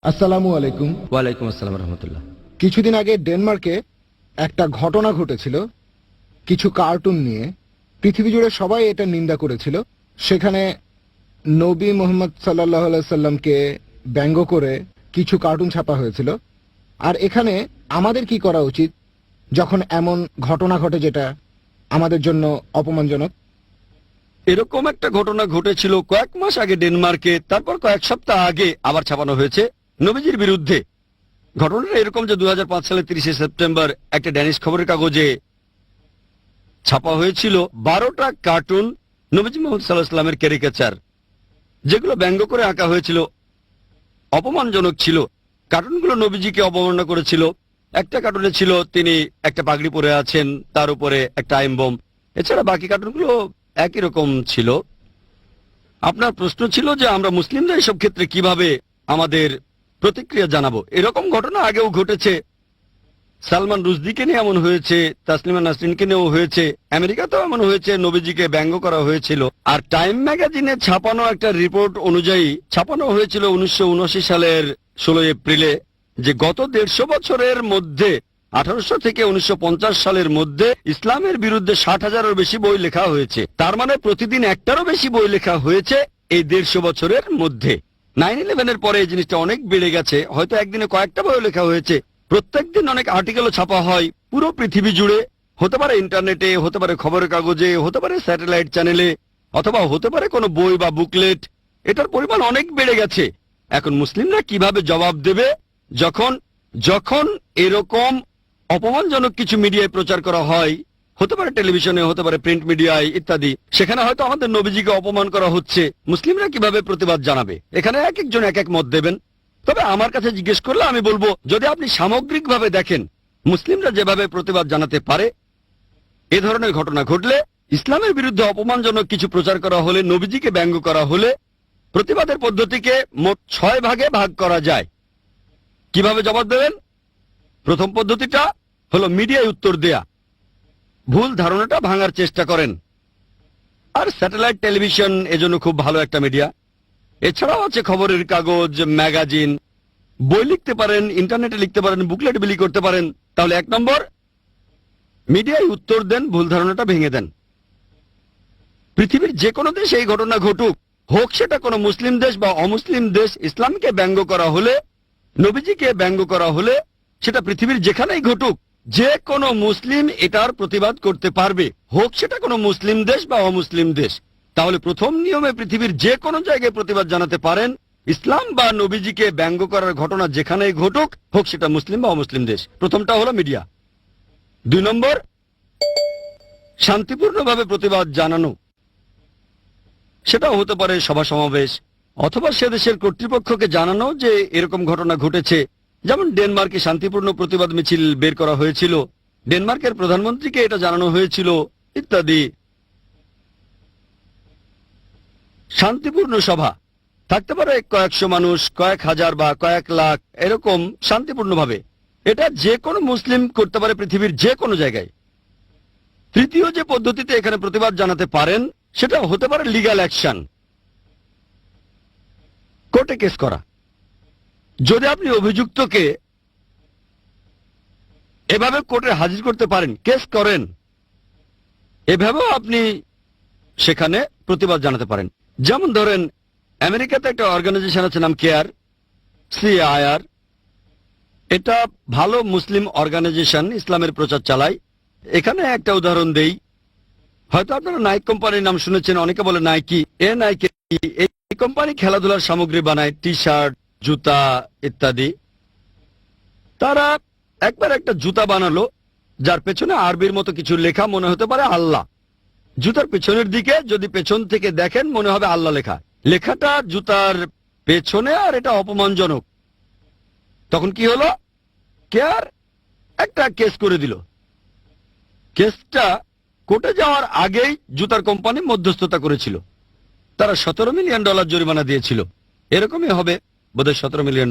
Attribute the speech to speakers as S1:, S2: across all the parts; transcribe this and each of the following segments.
S1: আসসালামু আলাইকুম।
S2: ওয়ালাইকুম আসসালাম রহমতুল্লাহ।
S1: কিছুদিন আগে ডেনমার্কে একটা ঘটনা ঘটেছিল কিছু কার্টুন নিয়ে। পৃথিবী জুড়ে সবাই এটা নিন্দা করেছিল। সেখানে নবী মোহাম্মদ সাল্লাল্লাহু আলাইহি সাল্লামকে ব্যঙ্গ করে কিছু কার্টুন ছাপা হয়েছিল। আর এখানে আমাদের কি করা উচিত যখন এমন ঘটনা ঘটে যেটা আমাদের জন্য অপমানজনক?
S2: এরকম একটা ঘটনা ঘটেছিল কয়েক মাস আগে ডেনমার্কে, তারপর কয়েক সপ্তাহ আগে আবার ছাপানো হয়েছে নবীজির বিরুদ্ধে। ঘটনাটা এরকম যে 2005 সালের 30শে সেপ্টেম্বর একটা ড্যানিশ খবরের কাগজে ছাপা হয়েছিল 12টা কার্টুন নবীজি মোহাম্মদ সাল্লাল্লাহু আলাইহি সাল্লামের ক্যারিকেচার, যেগুলো ব্যঙ্গ করে আঁকা হয়েছিল, অপমানজনক ছিল। কার্টুনগুলো নবীজিকে অবমাননা করেছিল। একটা কার্টুনে ছিল তিনি একটা পাগড়ি পরে আছেন, তার উপরে একটা টাইম বোম। এছাড়া বাকি কার্টুনগুলো একই রকম ছিল। আপনার প্রশ্ন ছিল যে আমরা মুসলিমরা এসব ক্ষেত্রে কিভাবে আমাদের প্রতিক্রিয়া জানাবো। এরকম ঘটনা আগেও ঘটেছে। সালমান রুশদিকে নিয়ে এমন হয়েছে, তাসলিমা নাসরিনকে নিয়েও হয়েছে, আমেরিকাতেও এমন হয়েছে, নবীজিকে ব্যঙ্গ করা হয়েছিল। আর টাইম ম্যাগাজিনে ছাপানো একটা রিপোর্ট অনুযায়ী ছাপানো হয়েছিল 1979 সালের 16 এপ্রিলে যে গত 150 বছরের মধ্যে 1800 থেকে 1950 সালের মধ্যে ইসলামের বিরুদ্ধে 60,000-এর বেশি বই লেখা হয়েছে। তার মানে প্রতিদিন একটারও বেশি বই লেখা হয়েছে এই 150 বছরের মধ্যে। 9/11-এর পরে এই জিনিসটা অনেক বেড়ে গেছে। হয়তো একদিনে কয়েকটা বই লেখা হয়েছে। প্রত্যেকদিন অনেক আর্টিকেলও ছাপা হয় পুরো পৃথিবী জুড়ে। হতে পারে ইন্টারনেটে, হতে পারে খবরের কাগজে, হতে পারে স্যাটেলাইট চ্যানেলে, অথবা হতে পারে কোনো বই বা বুকলেট। এটার পরিমাণ অনেক বেড়ে গেছে। এখন মুসলিমরা কিভাবে জবাব দেবে যখন যখন এরকম অপমানজনক কিছু মিডিয়ায় প্রচার করা হয়, হতে পারে টেলিভিশনে, হতে পারে প্রিন্ট মিডিয়ায় ইত্যাদি, সেখানে হয়তো আমাদের নবীজিকে অপমান করা হচ্ছে। মুসলিমরা কিভাবে প্রতিবাদ জানাবে? এখানে এক একজন এক এক মত দেবেন। তবে আমার কাছে জিজ্ঞেস করলে আমি বলবো, যদি আপনি সামগ্রিকভাবে দেখেন মুসলিমরা যেভাবে প্রতিবাদ জানাতে পারে, এ ধরনের ঘটনা ঘটলে, ইসলামের বিরুদ্ধে অপমানজনক কিছু প্রচার করা হলে, নবীজিকে ব্যঙ্গ করা হলে, প্রতিবাদের পদ্ধতিকে মোট 6 ভাগে ভাগ করা যায়। কিভাবে জবাব দেবেন? প্রথম পদ্ধতিটা হলো মিডিয়ায় উত্তর দেয়া। ভুল ধারণাটা ভাঙার চেষ্টা করেন। আর স্যাটেলাইট টেলিভিশন এজন্য খুব ভালো একটা মিডিয়া। এছাড়াও আছে খবরের কাগজ, ম্যাগাজিন, বই লিখতে পারেন, ইন্টারনেটে লিখতে পারেন, বুকলেট বিলি করতে পারেন। তাহলে 1 নম্বর, মিডিয়ায় উত্তর দেন, ভুল ধারণাটা ভেঙে দেন। পৃথিবীর যে কোনো দেশে এই ঘটনা ঘটুক, হোক সেটা কোনো মুসলিম দেশ বা অমুসলিম দেশ, ইসলামকে ব্যঙ্গ করা হলে, নবীজিকে ব্যঙ্গ করা হলে, সেটা পৃথিবীর যেখানেই ঘটুক, যে কোনো মুসলিম এটার প্রতিবাদ করতে পারবে, হোক সেটা কোনো মুসলিম দেশ বা অমুসলিম দেশ। তাহলে প্রথম নিয়মে পৃথিবীর যে কোনো জায়গায় প্রতিবাদ জানাতে পারেন। ইসলাম বা নবীজিকে ব্যঙ্গ করার ঘটনা যেখানেই ঘটুক, হোক সেটা মুসলিম বা অমুসলিম দেশ। প্রথমটা হলো মিডিয়া। 2 নম্বর, শান্তিপূর্ণভাবে প্রতিবাদ জানানো। সেটাও হতে পারে সভা সমাবেশ, অথবা সে দেশের কর্তৃপক্ষকে জানানো যে এরকম ঘটনা ঘটেছে। যেমন ডেনমার্কে শান্তিপূর্ণ প্রতিবাদ মিছিল বের করা হয়েছিল, ডেনমার্কের প্রধানমন্ত্রীকে এটা জানানো হয়েছিল ইত্যাদি। শান্তিপূর্ণ সভা থাকতে পারে, কয়েকশো মানুষ, কয়েক হাজার বা কয়েক লাখ, এরকম শান্তিপূর্ণভাবে। এটা যে কোনো মুসলিম করতে পারে পৃথিবীর যে কোনো জায়গায়। তৃতীয় যে পদ্ধতিতে এখানে প্রতিবাদ জানাতে পারেন, সেটা হতে পারে লিগ্যাল অ্যাকশন, কোর্টে কেস করা। যদি আপনি অভিযুক্তকে এভাবে কোর্টে হাজির করতে পারেন, কেস করেন, এভাবেও আপনি সেখানে প্রতিবাদ জানাতে পারেন। যেমন ধরেন, আমেরিকাতে একটা অর্গানাইজেশন আছে, নাম কেয়ার, CAIR। এটা ভালো মুসলিম অর্গানাইজেশন, ইসলামের প্রচার চালায়। এখানে একটা উদাহরণ দেই। হয়তো আপনারা নাইক কোম্পানির নাম শুনেছেন, অনেকে বলে নাইকি। নাইকি এই কোম্পানি খেলাধুলার সামগ্রী বানায়, টি শার্ট, জুতা ইত্যাদি। তারা একবার একটা জুতা বানালো যার পেছনে আরবির মতো কিছু লেখা, মনে হতে পারে আল্লাহ। জুতার পেছনের দিকে যদি পেছন থেকে দেখেন, মনে হবে আল্লাহ লেখা। লেখাটা জুতার পেছনে, আর এটা অপমানজনক। তখন কি হলো? কেয়ার একটা কেস করে দিল। কেসটা কোর্টে যাওয়ার আগেই জুতার কোম্পানি মধ্যস্থতা করেছিল। তারা $17 মিলিয়ন জরিমানা দিয়েছিল। এরকমই হবে বোধহয় $17 মিলিয়ন।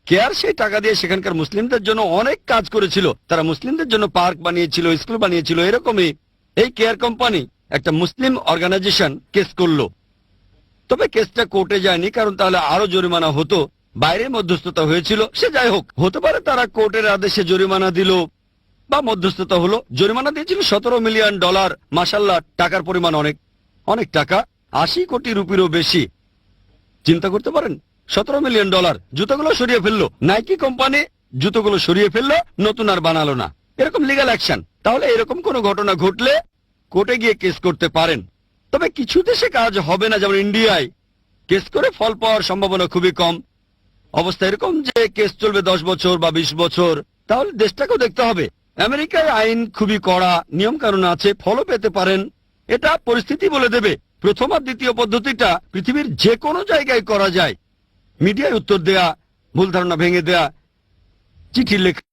S2: কেয়ার সেই টাকা দিয়ে সেখানকার মুসলিমদের জন্য অনেক কাজ করেছিল। তারা মুসলিমদের জন্য পার্ক বানিয়েছিল, স্কুল বানিয়েছিল। এরকমই এই কেয়ার কোম্পানি, একটা মুসলিম অর্গানাইজেশন, কেস করলো। তবে কেসটা কোর্টে যায়নি, কারণ তাহলে আরো জরিমানা হতো। বাইরে মধ্যস্থতা হয়েছিল, সে যাই হোক, হতে পারে তারা কোর্টের আদেশে জরিমানা দিল বা মধ্যস্থতা হলো, জরিমানা দিয়েছিল $17 মিলিয়ন। মাশাল্লাহ, টাকার পরিমাণ অনেক অনেক টাকা, 80 কোটি রুপিরও বেশি। চিন্তা করতে পারেন, $17 মিলিয়ন। জুতোগুলো সরিয়ে ফেললো, নাইকি কোম্পানি জুতোগুলো সরিয়ে ফেললো, নতুন আর বানালো না। এরকম লিগ্যাল অ্যাকশন। তাহলে এরকম কোনো ঘটনা ঘটলে কোর্টে গিয়ে কেস করতে পারেন। তবে কিছু দেশে কাজ হবে না, যেমন ইন্ডিয়ায় কেস করে ফল পাওয়ার সম্ভাবনা খুবই কম। অবস্থা এরকম যে কেস চলবে 10 বছর বা 20 বছর, তাহলে দেশটাকেও দেখতে হবে। আমেরিকার আইন খুবই কড়া, নিয়ম কানুন আছে, ফলও পেতে পারেন। এটা পরিস্থিতি বলে দেবে। প্রথম আর দ্বিতীয় পদ্ধতিটা পৃথিবীর যে কোনো জায়গায় করা যায়। মিডিয়ায় উত্তর দেয়া, ভুল ধারণা ভেঙে দেয়া, চিঠি লেখা।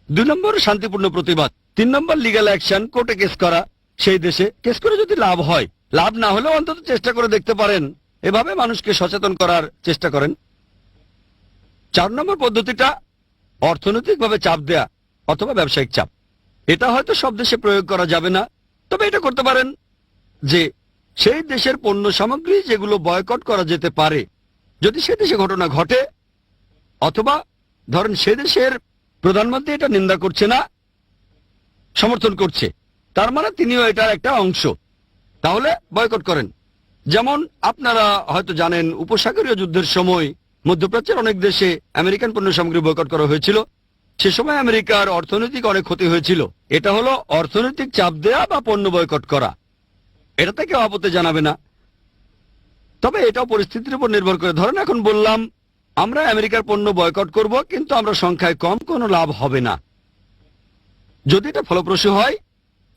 S2: 2 নম্বর শান্তিপূর্ণ প্রতিবাদ। 3 নম্বর লিগ্যাল অ্যাকশন, কোর্টে কেস করা। সেই দেশে কেস করে যদি লাভ হয়, লাভ না হলেও অন্তত চেষ্টা করে দেখতে পারেন। এভাবে মানুষকে সচেতন করার চেষ্টা করেন। 4 নম্বর পদ্ধতিটা অর্থনৈতিকভাবে চাপ দেয়া অথবা ব্যবসায়িক চাপ। এটা হয়তো সব দেশে প্রয়োগ করা যাবে না, তবে এটা করতে পারেন যে সেই দেশের পণ্য সামগ্রী যেগুলো বয়কট করা যেতে পারে, যদি সে দেশে ঘটনা ঘটে, অথবা ধরেন সে দেশের প্রধানমন্ত্রী এটা নিন্দা করছে না, সমর্থন করছে, তার মানে তিনিও এটার একটা অংশ, তাহলে বয়কট করেন। যেমন আপনারা হয়তো জানেন, উপসাগরীয় যুদ্ধের সময় মধ্যপ্রাচ্যের অনেক দেশে আমেরিকান পণ্য সামগ্রী বয়কট করা হয়েছিল। সে সময় আমেরিকার অর্থনৈতিক অনেক ক্ষতি হয়েছিল। এটা হলো অর্থনৈতিক চাপ দেয়া বা পণ্য বয়কট করা। এটাতে কেউ আপত্তি জানাবে না, তবে এটাও পরিস্থিতির উপর নির্ভর করে। ধরেন এখন বললাম আমরা আমেরিকার পণ্য বয়কট করব, কিন্তু আমরা সংখ্যায় কম, কোনো লাভ হবে না। যদি এটা ফলপ্রসূ হয়,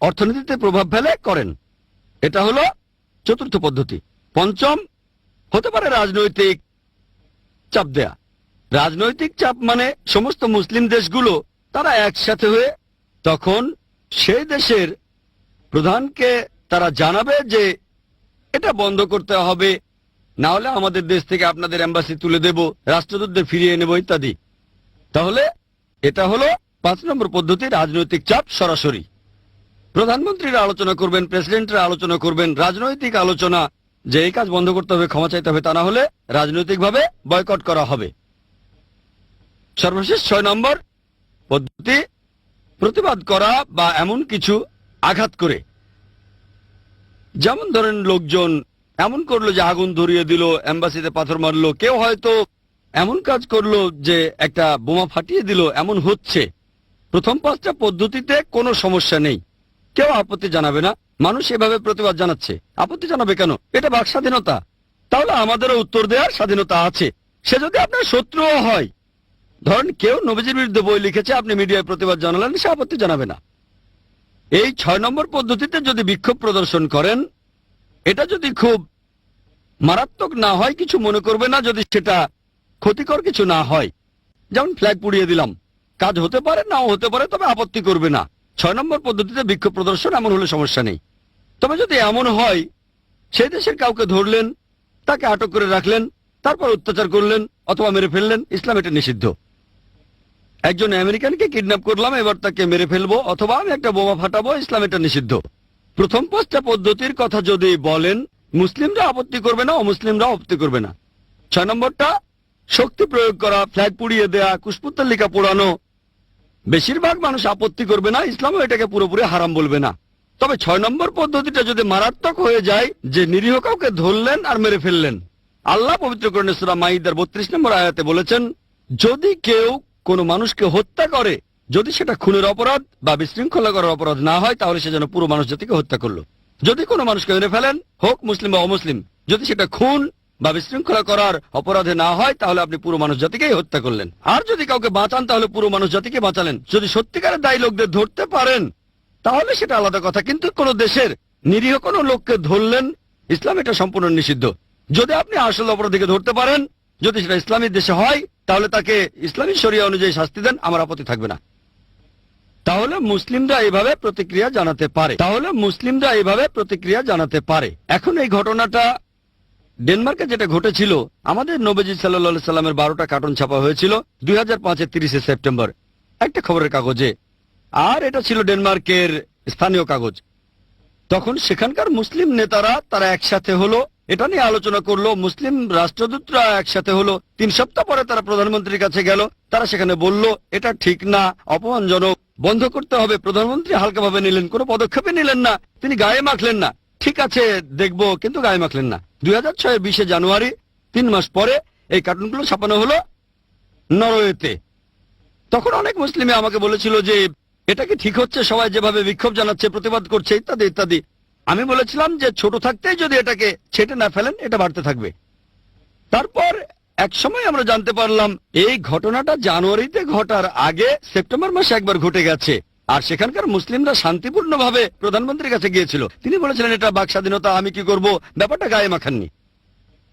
S2: অর্থনীতিতে প্রভাব ফেলে, করেন। এটা হলো চতুর্থ পদ্ধতি। পঞ্চম হতে পারে রাজনৈতিক চাপ দেয়া। রাজনৈতিক চাপ মানে সমস্ত মুসলিম দেশগুলো তারা একসাথে হয়ে তখন সেই দেশের প্রধানকে তারা জানাবে যে এটা বন্ধ করতে হবে, না হলে আমাদের দেশ থেকে আপনাদের এম্বাসি তুলে দেব, রাষ্ট্রদূতদের ফিরিয়ে নেব ইত্যাদি। তাহলে এটা হলো 5 নম্বর পদ্ধতি, রাজনৈতিক চাপ সরাসরি। প্রধানমন্ত্রীরা আলোচনা করবেন, প্রেসিডেন্টরা আলোচনা করবেন, রাজনৈতিক আলোচনা যে এই কাজ বন্ধ করতে হবে, ক্ষমা চাইতে হবে, তা না হলে রাজনৈতিকভাবে বয়কট করা হবে। সর্বশেষ 6 নম্বর পদ্ধতি, প্রতিবাদ করা বা এমন কিছু আঘাত করে। যেমন ধরেন লোকজন এমন করলো যে আগুন ধরিয়ে দিল, এম্বাসিতে পাথর মারলো, কেউ হয়তো এমন কাজ করলো যে একটা বোমা ফাটিয়ে দিল, এমন হচ্ছে। প্রথম 5টা পদ্ধতিতে কোনো সমস্যা নেই, কেউ আপত্তি জানাবে না। মানুষ এভাবে প্রতিবাদ জানাচ্ছে, আপত্তি জানাবে কেন? এটা বাক স্বাধীনতা। তাহলে আমাদেরও উত্তর দেওয়ার স্বাধীনতা আছে। সে যদি আপনার শত্রুও হয়, ধরেন কেউ নবীজির বিরুদ্ধে বই লিখেছে, আপনি মিডিয়ায় প্রতিবাদ জানালেন, সে আপত্তি জানাবে না। এই 6 নম্বর পদ্ধতিতে যদি বিক্ষোভ প্রদর্শন করেন, এটা যদি খুব মারাত্মক না হয়, কিছু মনে করবে না, যদি সেটা ক্ষতিকর কিছু না হয়, যেমন ফ্ল্যাগ পুড়িয়ে দিলাম, কাজ হতে পারে নাও হতে পারে, তবে আপত্তি করবে না। 6 নম্বর পদ্ধতিতে বিক্ষোভ প্রদর্শন এমন হলে সমস্যা নেই। তবে যদি এমন হয় সেই দেশের কাউকে ধরলেন, তাকে আটক করে রাখলেন, তারপর অত্যাচার করলেন অথবা মেরে ফেললেন, ইসলাম এটা নিষিদ্ধ। একজন আমেরিকানকে কিডন্যাপ করলাম, এবার তাকে মেরে ফেলবো অথবা আমি একটা বোমা ফাটাবো, ইসলাম এটা নিষিদ্ধ। প্রথম 5টা পদ্ধতির কথা যদি বলেন, মুসলিমরা আপত্তি করবে না, অমুসলিমরা আপত্তি করবে না। 6 নম্বরটা শক্তি প্রয়োগ করা, ফ্ল্যাগ পুড়িয়ে দেয়া, কুশপুত্তলিকা পোড়ানো, বেশিরভাগ মানুষ আপত্তি করবে না, ইসলামও এটাকে পুরোপুরি হারাম বলবে না। তবে 6 নম্বর পদ্ধতিটা যদি মারাত্মক হয়ে যায়, যে নিরীহ কাউকে ধরলেন আর মেরে ফেললেন, আল্লাহ পবিত্র কোরআনে সূরা মাইদার 32 নম্বর আয়াতে বলেছেন, যদি কেউ কোনো মানুষকে হত্যা করে, যদি সেটা খুনের অপরাধ বা বিশৃঙ্খলা করার অপরাধ না হয়, তাহলে সে যেন পুরো মানুষ জাতিকে হত্যা করলো। যদি কোনো মানুষকে মেরে ফেলেন, হোক মুসলিম বা অমুসলিম, যদি সেটা খুন বা বিশৃঙ্খলা করার অপরাধে না হয়, তাহলে আপনি পুরো মানুষ জাতিকেই হত্যা করলেন। আর যদি কাউকে বাঁচান, তাহলে পুরো মানুষ জাতিকে বাঁচালেন। যদি সত্যিকারের দায়ী লোকদের ধরতে পারেন, তাহলে সেটা আলাদা কথা, কিন্তু কোন দেশের নিরীহ কোনো লোককে ধরলেন, ইসলাম এটা সম্পূর্ণ নিষিদ্ধ। যদি আপনি আসল অপরাধীকে ধরতে পারেন, যদি সেটা ইসলামী দেশে হয়, তাহলে তাকে ইসলামী শরিয়া অনুযায়ী শাস্তি দেন, আমার আপত্তি থাকবে না। তাহলে মুসলিমরা এইভাবে প্রতিক্রিয়া জানাতে পারে। এখন এই ঘটনাটা ডেনমার্কে যেটা ঘটেছিল, আমাদের নবীজি সাল্লাল্লাহু সাল্লামের 12টা কার্টুন ছাপা হয়েছিল 2005-এর 30শে সেপ্টেম্বর একটা খবরের কাগজে, আর এটা ছিল ডেনমার্কের স্থানীয় কাগজ। তখন সেখানকার মুসলিম নেতারা তারা একসাথে হলো এটা নিয়ে আলোচনা করলো। মুসলিম রাষ্ট্রদূতরা একসাথে হলো। 3 সপ্তাহ পরে তারা প্রধানমন্ত্রীর কাছে গেল। তারা সেখানে বলল এটা ঠিক না, অপমানজনক, বন্ধ করতে হবে। প্রধানমন্ত্রী হালকাভাবে নিলেন, কোনো পদক্ষেপই নিলেন না, তিনি গায়ে মাখলেন না। ঠিক আছে দেখবো, কিন্তু গায়ে মাখলেন না। 2006 20 জানুয়ারি, 3 মাস পরে এই কার্টুনগুলো ছাপানো হলো নরওয়েতে। তখন অনেক মুসলিমে আমাকে বলেছিল যে এটা কি ঠিক হচ্ছে, সবাই যেভাবে বিক্ষোভ জানাচ্ছে, প্রতিবাদ করছে, ইত্যাদি ইত্যাদি। আমি বলেছিলাম যে ছোট থাকতেই যদি এটাকে ছেটে না ফেলেন এটা বাড়তে থাকবে। তারপর এক সময় আমরা জানতে পারলাম এই ঘটনাটা জানুয়ারিতে ঘটার আগে সেপ্টেম্বর মাসে একবার ঘটে গেছে, আর সেখানকার মুসলিমরা শান্তিপূর্ণভাবে প্রধানমন্ত্রীর কাছে গিয়েছিল। তিনি বলেছিলেন এটা বাক স্বাধীনতা, আমি কি করব, ব্যাপারটা গায়ে মাখাননি।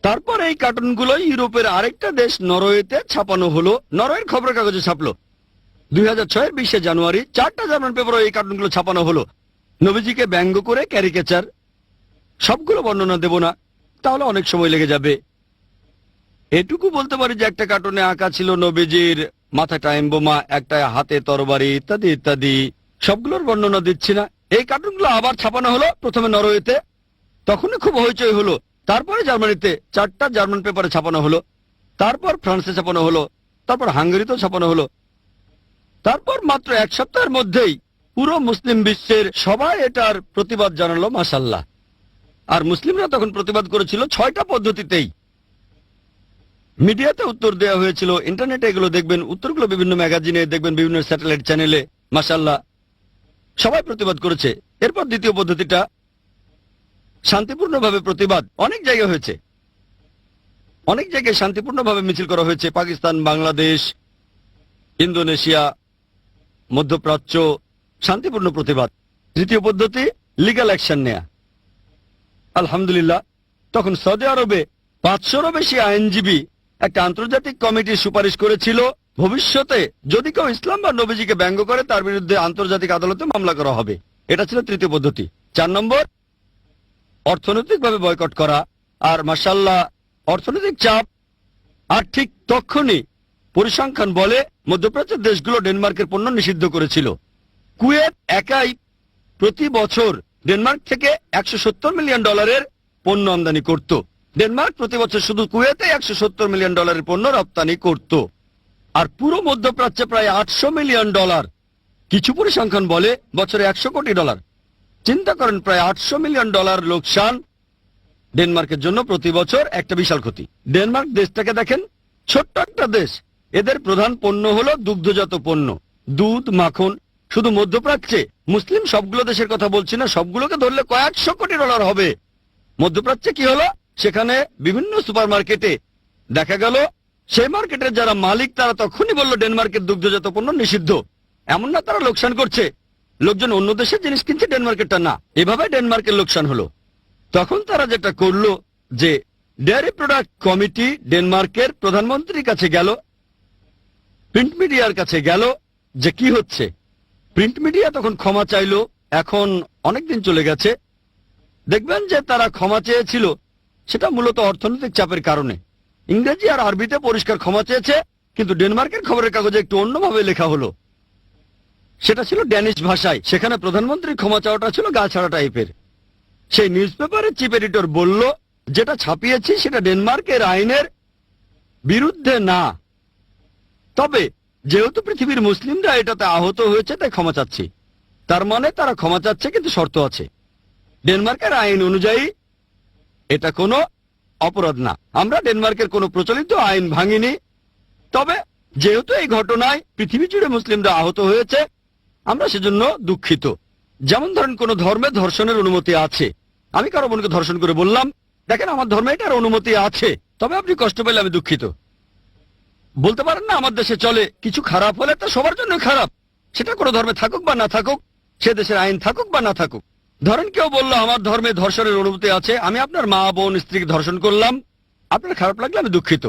S2: তারপর এই কার্টুনগুলো ইউরোপের আরেকটা দেশ নরওয়েতে ছাপানো হলো, নরওয়ের খবরের কাগজে ছাপলো। 2006 20 জানুয়ারি 4টা জার্মান পেপারও এই কার্টুনগুলো ছাপানো হলো। নবীজিকে ব্যঙ্গ করে ক্যারিকেচার, সবগুলো বর্ণনা দেব না, তাহলে অনেক সময় লেগে যাবে। এটুকু বলতে পারি যে একটা কার্টুনে আঁকা ছিল নবীজির মাথায় টাইম বোমা, একটা হাতে তরবারি, ইত্যাদি ইত্যাদি। সবগুলোর বর্ণনা দিচ্ছি না। এই কার্টুনগুলো আবার ছাপানো হলো, প্রথমে নরওয়েতে, তখনই খুব হইচই হলো। তারপরে জার্মানিতে 4টা জার্মান পেপারে ছাপানো হলো, তারপর ফ্রান্সে ছাপানো হলো, তারপর হাঙ্গেরিতেও ছাপানো হলো। তারপর মাত্র 1 সপ্তাহের মধ্যেই পুরো মুসলিম বিশ্বের সবাই এটার প্রতিবাদ জানালো, মাশাআল্লাহ। আর মুসলিমরা তখন প্রতিবাদ করেছিল 6টা পদ্ধতিতেই। মিডিয়াতে উত্তর দেওয়া হয়েছিল, ইন্টারনেটে এগুলো দেখবেন, উত্তরগুলো বিভিন্ন ম্যাগাজিনে দেখবেন, বিভিন্ন স্যাটেলাইট চ্যানেলে। মাশাআল্লাহ, সবাই প্রতিবাদ করেছে। এরপর দ্বিতীয় পদ্ধতিটা শান্তিপূর্ণভাবে প্রতিবাদ। অনেক জায়গায় হয়েছে, অনেক জায়গায় শান্তিপূর্ণভাবে মিছিল করা হয়েছে। পাকিস্তান, বাংলাদেশ, ইন্দোনেশিয়া, মধ্যপ্রাচ্য, শান্তিপূর্ণ প্রতিবাদ। তৃতীয় পদ্ধতি লিগ্যাল অ্যাকশন নেয়া। আলহামদুলিল্লাহ, তখন সৌদি আরবে 500রও বেশি আইনজীবী একটা আন্তর্জাতিক কমিটির সুপারিশ করেছিল, ভবিষ্যতে যদি কেউ ইসলাম বা নবীজিকে ব্যঙ্গ করে তার বিরুদ্ধে আন্তর্জাতিক আদালতে মামলা করা হবে। এটা ছিল তৃতীয় পদ্ধতি। 4 নম্বর, অর্থনৈতিকভাবে বয়কট করা। আর মাশাআল্লাহ, অর্থনৈতিক চাপ। আর ঠিক তখনই পরিসংখ্যান বলে মধ্যপ্রাচ্যের দেশগুলো ডেনমার্কের পণ্য নিষিদ্ধ করেছিল। কুয়েত একাই প্রতি বছর ডেনমার্ক থেকে $170 মিলিয়ন পণ্য আমদানি করত। ডেনমার্ক প্রতি বছর শুধু কুয়েতে $170 মিলিয়ন পণ্য রপ্তানি করত। আর পুরো মধ্যপ্রাচ্যে প্রায় $800 মিলিয়ন। কিছু পরিসংখ্যান বলে বছরে $100 কোটি। চিন্তা করেন, প্রায় $800 মিলিয়ন লোকসান ডেনমার্কের জন্য প্রতি বছর, একটা বিশাল ক্ষতি। ডেনমার্ক দেশটাকে দেখেন, ছোট্ট একটা দেশ। এদের প্রধান পণ্য হলো দুগ্ধজাত পণ্য, দুধ, মাখন। শুধু মধ্যপ্রাচ্যে, মুসলিম সবগুলো দেশের কথা বলছি না, সবগুলোকে ধরলে কয়েকশো কোটি ডলার হবে। মধ্যপ্রাচ্যে কি হলো, সেখানে বিভিন্ন সুপারমার্কেটে দেখা গেল সেই মার্কেটের যারা মালিক তারা তখনই বলল ডেনমার্কের দুগ্ধজাত পণ্য নিষিদ্ধ। এমন না তারা লোকসান করছে, লোকজন অন্য দেশের জিনিস কিনছে, ডেনমার্কেরটা না। এভাবে ডেনমার্কের লোকসান হলো। তখন তারা যেটা করলো যে ডেয়ারি প্রোডাক্ট কমিটি ডেনমার্কের প্রধানমন্ত্রীর কাছে গেল, প্রিন্ট মিডিয়ার কাছে গেল যে কি হচ্ছে। প্রিন্ট মিডিয়া তখন ক্ষমা চাইলো। এখন অনেকদিন চলে গেছে, দেখবেন যে তারা ক্ষমা চেয়েছিল সেটা মূলত অর্থনৈতিক চাপের কারণে। ইংরেজি আর আরবিতে পরিষ্কার ক্ষমা চেয়েছে, কিন্তু ডেনমার্কের খবরের কাগজে একটু অন্যভাবে লেখা হলো। সেটা ছিল ড্যানিশ ভাষায়। সেখানে প্রধানমন্ত্রীর ক্ষমা চাওয়াটা ছিল গা ছাড়া টাইপের। সেই নিউজ পেপারের চিফ এডিটর বলল, যেটা ছাপিয়েছি সেটা ডেনমার্কের আইনের বিরুদ্ধে না, তবে যেহেতু পৃথিবীর মুসলিমরা এটাতে আহত হয়েছে তাই ক্ষমা চাচ্ছি। তার মানে তারা ক্ষমা চাচ্ছে, কিন্তু শর্ত আছে। ডেনমার্কের আইন অনুযায়ী এটা কোনো অপরাধ না। আমরা ডেনমার্কের কোনো প্রচলিত আইন ভাঙিনি, তবে যেহেতু এই ঘটনায় পৃথিবী জুড়ে মুসলিমরা আহত হয়েছে, আমরা সেজন্য দুঃখিত। যেমন ধরেন, কোন ধর্মে ধর্ষণের অনুমতি আছে। আমি কারো বোনকে ধর্ষণ করে বললাম, দেখেন আমার ধর্মে এটার অনুমতি আছে, তবে আপনি কষ্ট পেলে আমি দুঃখিত। বলতে পারেন না আমার দেশে চলে, কিছু খারাপ হলে তা সবার জন্য খারাপ, সেটা কোনো ধর্মে থাকুক বা না থাকুক, সে দেশের আইন থাকুক বা না থাকুক। ধরেন কেউ বললো আমার ধর্মে ধর্ষণের অনুমতি আছে, আমি আপনার মা, বোন, স্ত্রীকে ধর্ষণ করলাম, আপনার খারাপ লাগলে আমি দুঃখিত।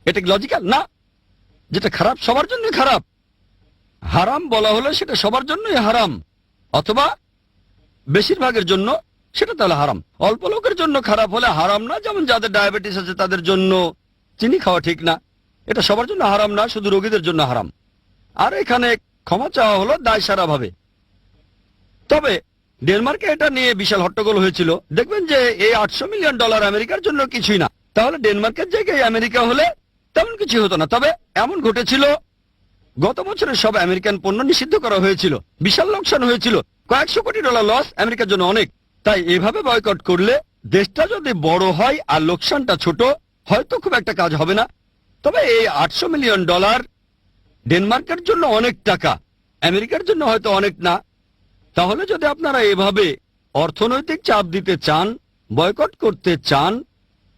S2: এটা কি লজিক্যাল? না। যেটা খারাপ সবার জন্য খারাপ। হারাম বলা হলে সেটা সবার জন্যই হারাম, অথবা বেশিরভাগের জন্য সেটা তাহলে হারাম। অল্প লোকের জন্য খারাপ হলে হারাম না। যেমন যাদের ডায়াবেটিস আছে তাদের জন্য চিনি খাওয়া ঠিক না, এটা সবার জন্য হারাম না, শুধু রোগীদের জন্য হারাম। আর এখানে ক্ষমা চাওয়া হলো দায় সারা ভাবে। তবে ডেনমার্কে এটা নিয়ে বিশাল হট্টগোল হয়েছিল। দেখবেন যে এই $800 মিলিয়ন আমেরিকার জন্য কিছুই না, তাহলে ডেনমার্কের জায়গায় আমেরিকা হলে তেমন কিছু হতো না। তবে এমন ঘটেছিল, গত বছরে সব আমেরিকান পণ্য নিষিদ্ধ করা হয়েছিল, বিশাল লোকসান হয়েছিল, কয়েকশো কোটি ডলার লস আমেরিকার জন্য অনেক। তাই এভাবে বয়কট করলে দেশটা যদি বড় হয় আর লোকসানটা ছোট, হয়তো খুব একটা কাজ হবে না। তবে এই $800 মিলিয়ন ডেনমার্কের জন্য অনেক টাকা, আমেরিকার জন্য হয়তো অনেক না। তাহলে যদি আপনারা এভাবে অর্থনৈতিক চাপ দিতে চান, বয়কট করতে চান,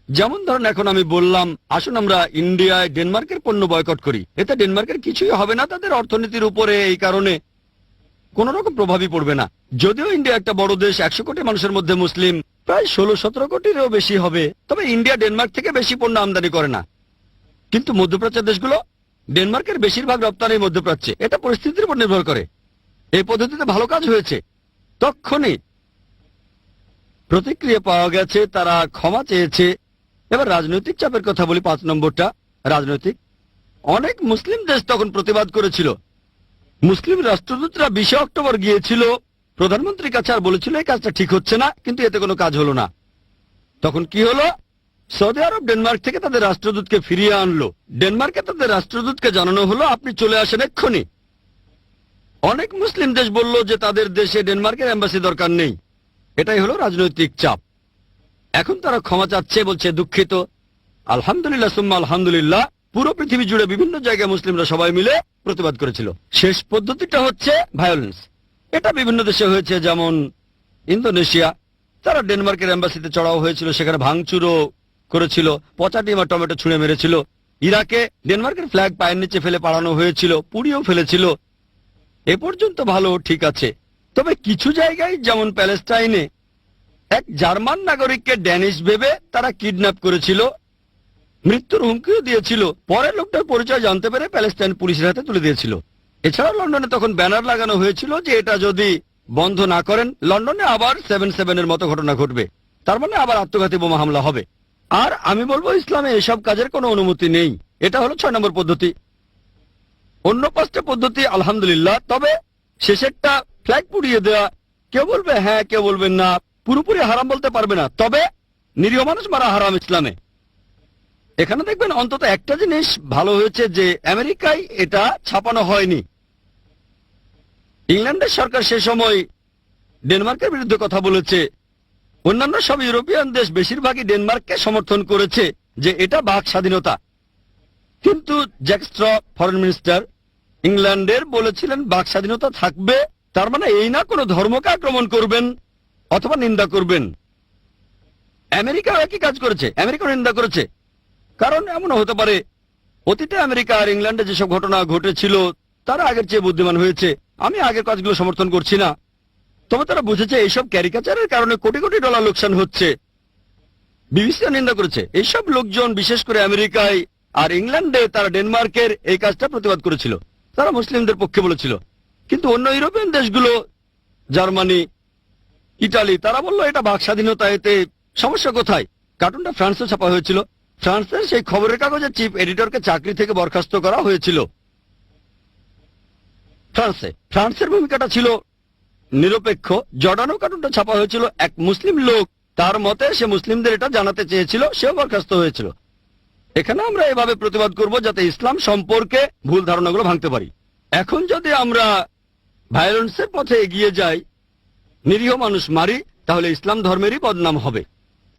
S2: যেমন ধরেন এখন আমি বললাম আসুন আমরা ইন্ডিয়ায় ডেনমার্কের পণ্য বয়কট করি, এতে ডেনমার্কের কিছুই হবে না, তাদের অর্থনীতির উপরে এই কারণে কোন রকম প্রভাবই পড়বে না। যদিও ইন্ডিয়া একটা বড় দেশ, 100 কোটি মানুষের মধ্যে মুসলিম প্রায় 16-17 কোটিরও বেশি হবে, তবে ইন্ডিয়া ডেনমার্ক থেকে বেশি পণ্য আমদানি করে না। কিন্তু মধ্যপ্রাচ্যের দেশগুলো, ডেনমার্কের বেশিরভাগ রপ্তানি মধ্যপ্রাচ্যে, এটা পরিস্থিতির উপর নির্ভর করে। এই পদ্ধতিতে ভালো কাজ হয়েছে, তক্ষণই প্রতিক্রিয়া পাওয়া গেছে, তারা ক্ষমা চেয়েছে। এবার রাজনৈতিক চাপের কথা বলি, 5 নম্বরটা রাজনৈতিক। অনেক মুসলিম দেশ তখন প্রতিবাদ করেছিল। মুসলিম রাষ্ট্রদূতরা 20 অক্টোবর গিয়েছিল প্রধানমন্ত্রীর কাছে আর বলেছিল এই কাজটা ঠিক হচ্ছে না, কিন্তু এতে কোনো কাজ হলো না। তখন কি হলো, সৌদি আরব ডেনমার্ক থেকে তাদের রাষ্ট্রদূতকে ফিরিয়ে আনলো। ডেনমার্কে তাদের রাষ্ট্রদূতকে জানানো হলো আপনি চলে আসেন এক্ষুনি। অনেক মুসলিম দেশ বলল যে তাদের দেশে ডেনমার্কের এম্বাসি দরকার নেই। এটাই হলো রাজনৈতিক চাপ। এখন তারা ক্ষমা চাচ্ছে, বলছে দুঃখিত। আলহামদুলিল্লাহ সুম্মা আলহামদুলিল্লাহ, পুরো পৃথিবী জুড়ে বিভিন্ন জায়গায় মুসলিমরা সবাই মিলে প্রতিবাদ করেছিল। শেষ পদ্ধতিটা হচ্ছে ভায়োলেন্স। এটা বিভিন্ন দেশে হয়েছে, যেমন ইন্দোনেশিয়া, তারা ডেনমার্কের এম্বাসিতে চড়াও হয়েছিল, সেখানে ভাঙচুরও করেছিল, পচা ডিম আর টমেটো ছুঁড়ে মেরেছিল। ইরাকে ডেনমার্কের ফ্ল্যাগ পায়ের নিচে ফেলে পালানো হয়েছিল, পুড়িয়েও ফেলেছিল। এ পর্যন্ত ভালো, ঠিক আছে। তবে কিছু জায়গায়, যেমন প্যালেস্টাইনে, এক জার্মান নাগরিককে ড্যানিশ ভেবে তারা কিডন্যাপ করেছিল, মৃত্যুর হুমকিও দিয়েছিল। পরে লোকটার পরিচয় জানতে পেরে প্যালেস্টাইন পুলিশের হাতে তুলে দিয়েছিল। এছাড়াও লন্ডনে তখন ব্যানার লাগানো হয়েছিল যে এটা যদি বন্ধ না করেন, লন্ডনে আবার 7/7 মতো ঘটনা ঘটবে, তার মানে আবার আত্মঘাতী বোমা হামলা হবে। আর আমি বলবো ইসলামে এসব কাজের কোনো অনুমতি নেই। এটা হলো 6 নম্বর পদ্ধতি। অন্য 5টা পদ্ধতি আলহামদুলিল্লাহ, তবে শেষেরটা ফ্ল্যাগ পুড়িয়ে দেওয়া, কেউ বলবে হ্যাঁ, কেউ বলবেন না, পুরোপুরি হারাম বলতে পারবে না, তবে নিরীহ মানুষ মারা হারাম ইসলামে। এখানে দেখবেন অন্তত একটা জিনিস ভালো হয়েছে, যে আমেরিকায় এটা ছাপানো হয়নি। ইংল্যান্ডের সরকার সে সময় ডেনমার্কের বিরুদ্ধে কথা বলেছে। অন্যান্য সব ইউরোপিয়ান দেশ বেশিরভাগই ডেনমার্ককে সমর্থন করেছে যে এটা বাক স্বাধীনতা। কিন্তু জ্যাক স্ট্র, ফরেন মিনিস্টার ইংল্যান্ডের, বলেছিলেন বাক স্বাধীনতা থাকবে, তার মানে এই না কোনো ধর্মকে আক্রমণ করবেন অথবা নিন্দা করবেন। আমেরিকাও একই কাজ করেছে, আমেরিকাও নিন্দা করেছে। কারণ এমনও হতে পারে অতীতে আমেরিকা আর ইংল্যান্ডে যেসব ঘটনা ঘটেছিল তারা আগের চেয়ে বুদ্ধিমান হয়েছে। আমি আগের কাজগুলো সমর্থন করছি না, তবে তারা বুঝেছে এইসব ক্যারিকাচারের কারণে কোটি কোটি ডলার লোকসান হচ্ছে। বিবিসিও নিন্দা করেছে। এইসব লোকজন বিশেষ করে আমেরিকায় আর ইংল্যান্ডে তারা ডেনমার্কের এই কাজটা প্রতিবাদ করেছিল, তারা মুসলিমদের পক্ষে বলেছিল। কিন্তু অন্য ইউরোপিয়ান দেশগুলো, জার্মানি, ইটালি, তারা বলল এটা বাক স্বাধীনতা, এতে সমস্যা কোথায়। কার্টুনটা ফ্রান্সে ছাপা হয়েছিল। ফ্রান্সের সেই খবরের কাগজের চিফ এডিটরকে চাকরি থেকে বরখাস্ত করা হয়েছিল। ফ্রান্সের ভূমিকাটা ছিল নিরপেক্ষ। জর্ডানও কার্টুনটা ছাপা হয়েছিল। এক মুসলিম লোক, তার মতে সে মুসলিমদের এটা জানাতে চেয়েছিল, সেও বরখাস্ত হয়েছিল। এখানে আমরা এভাবে প্রতিবাদ করব যাতে ইসলাম সম্পর্কে ভুল ধারণাগুলো ভাঙতে পারি। এখন যদি আমরা ভায়োলেন্সের পথে এগিয়ে যাই, নিরীহ মানুষ মারি, তাহলে ইসলাম ধর্মেরই বদনাম হবে।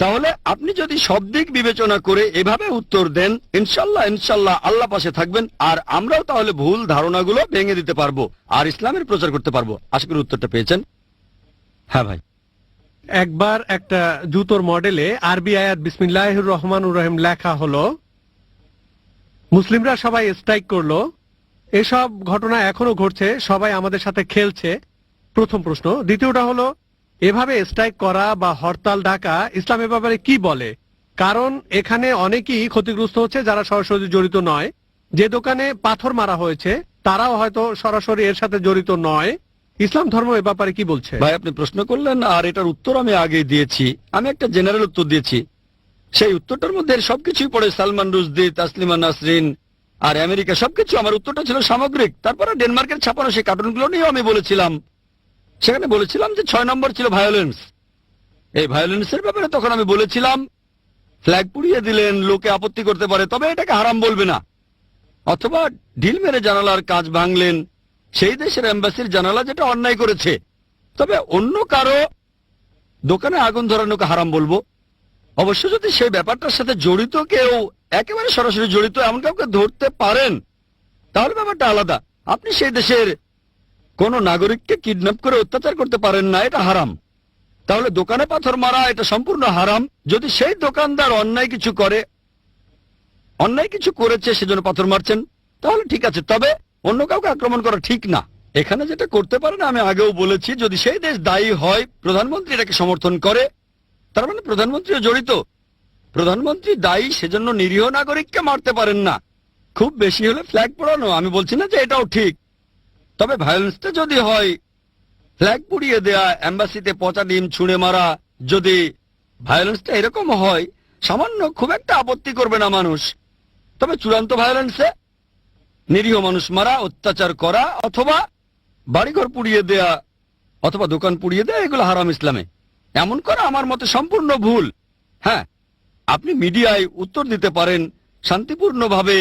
S2: তাহলে আপনি যদি সব দিক বিবেচনা করে এভাবে উত্তর দেন, ইনশাল্লাহ ইনশাল্লাহ আল্লাহ পাশে থাকবেন, আর আমরাও তাহলে ভুল ধারণাগুলো ভেঙে দিতে পারবো আর ইসলামের প্রচার করতে পারবো। আশা করি উত্তরটা পেয়েছেন। হ্যাঁ ভাই।
S3: একবার একটা জুতোর মডেলে আরবি আয়াত বিসমিল্লাহির রহমানুর রহিম লেখা হলো, মুসলিমরা সবাই স্ট্রাইক করলো। এসব ঘটনা এখনো ঘটছে, সবাই আমাদের সাথে খেলছে। প্রথম প্রশ্ন। দ্বিতীয়টা হলো, এভাবে স্ট্রাইক করা বা হরতাল ডাকা ইসলামের ব্যাপারে কি বলে? কারণ এখানে অনেকেই ক্ষতিগ্রস্ত হচ্ছে যারা সরাসরি জড়িত নয়। যে দোকানে পাথর মারা হয়েছে তারাও হয়তো সরাসরি এর সাথে জড়িত নয়। ইসলাম ধর্ম এ ব্যাপারে কি বলছে?
S2: ভাই আপনি প্রশ্ন করলেন আর এটার উত্তর আমি আগে দিয়েছি। আমি একটা জেনারেল উত্তর দিয়েছি। সেই উত্তরটার মধ্যে সবকিছুই পড়ে, সালমান রুশদি, তাসলিমা নাসরিন আর আমেরিকা, সবকিছু। আমার উত্তরটা ছিল সামগ্রিক। তারপরে ডেনমার্কের ছাপানো সেই কার্টুনগুলো নিয়েও আমি বলেছিলাম সেখানে বলেছিলাম যে 6 নম্বর ছিল ভায়োলেন্স। এই ভায়োলেন্সের ব্যাপারে তখন আমি বলেছিলাম ফ্ল্যাগ পুড়িয়ে দিলেন, লোকে আপত্তি করতে পারে, তবে এটাকে হারাম বলবে না। অথবা ঢিল মেরে জানালার কাজ ভাঙলেন, সেই দেশের এম্বাসির জানালা যেটা অন্যায় করেছে, তবে অন্য কারো দোকানে আগুন ধরানোকে হারাম বলবো। অবশ্য যদি সেই ব্যাপারটার সাথে জড়িত কেউ, একেবারে সরাসরি জড়িত এমন কাউকে ধরতে পারেন, তাহলে ব্যাপারটা আলাদা। আপনি সেই দেশের কোন নাগরিককে কিডন্যাপ করে অত্যাচার করতে পারেন না, এটা হারাম। তাহলে দোকানে পাথর মারা এটা সম্পূর্ণ হারাম। যদি সেই দোকানদার অন্যায় কিছু করেছে সেজন্য পাথর মারছেন, তাহলে ঠিক আছে, তবে অন্য কাউকে আক্রমণ করা ঠিক না। এখানে যেটা করতে পারেন, আমি আগেও বলেছি, যদি সেই দেশ দায়ী হয়, প্রধানমন্ত্রী এটাকে সমর্থন করে, তার মানে প্রধানমন্ত্রীও জড়িত। প্রধানমন্ত্রী দায়ী, সেজন্য নিরীহ নাগরিককে মারতে পারেন না। খুব বেশি হলে ফ্ল্যাগ পোড়ানো, আমি বলছি না যে এটাও ঠিক, তবে ভায়োলেন্সটা যদি হয়, ফ্ল্যাগ পুড়িয়ে দেয়া, এম্বাসিতে পচা ডিম ছুঁড়ে মারা, যদি ভায়োলেন্সটা এরকম হয়, সামান্য খুব একটা আপত্তি করবে না মানুষ। তবে চূড়ান্ত ভায়োলেন্সে নিরীহ মানুষ মারা, অত্যাচার করা, অথবা বাড়িঘর পুড়িয়ে দেয়া, অথবা দোকান পুড়িয়ে দেয়া, এগুলো হারাম ইসলামে। এমন করা আমার মতে সম্পূর্ণ ভুল। হ্যাঁ, আপনি মিডিয়ায় উত্তর দিতে পারেন শান্তিপূর্ণভাবে,